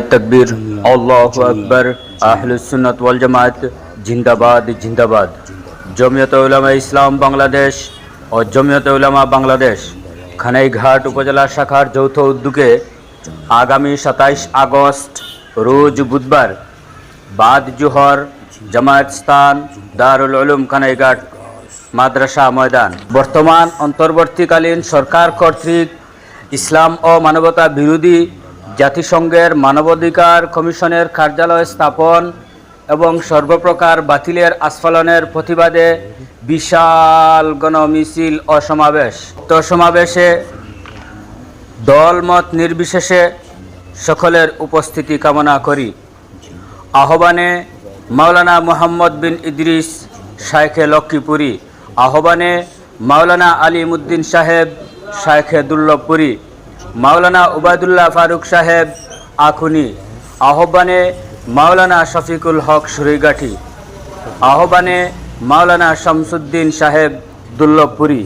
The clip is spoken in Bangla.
तकबीर अल्लाहु अकबर। अहलुस सुन्नत वल जमात जिंदाबाद जिंदाबाद। जमियत उलामा इस्लाम बांग्लादेश और जमियत उलामा बांग्लादेश खानाईघाट उपजेला शाखार যৌথ उद्योगे आगामी 27 আগস্ট रोज बुधवार बाद जोहर जमात स्थान दारुल उलूम खानाईघाट माद्रासा मैदान बर्तमान अंतर्वर्तीकालीन सरकार कर्तृक इस्लाम और मानवता विरोधी জাতিসংঘের মানবাধিকার কমিশনের কার্যালয় স্থাপন এবং সর্বপ্রকার বাতিলের আস্ফালনের প্রতিবাদে বিশাল গণমিছিল ও সমাবেশে দলমত নির্বিশেষে সকলের উপস্থিতি কামনা করি। আহ্বানে মাওলানা মোহাম্মদ বিন ইদ্রিস শাইখে লক্ষ্মীপুরী, আহ্বানে মাওলানা আলিমউদ্দিন সাহেব শাইখে দুর্লভপুরী, মাওলানা উবায়দুল্লাহ ফারুক সাহেব আখুনি, আহ্বানে মাওলানা শফিকুল হক সুরিগাঠি, আহ্বানে মাওলানা শামসুদ্দিন সাহেব দুর্লভপুরী।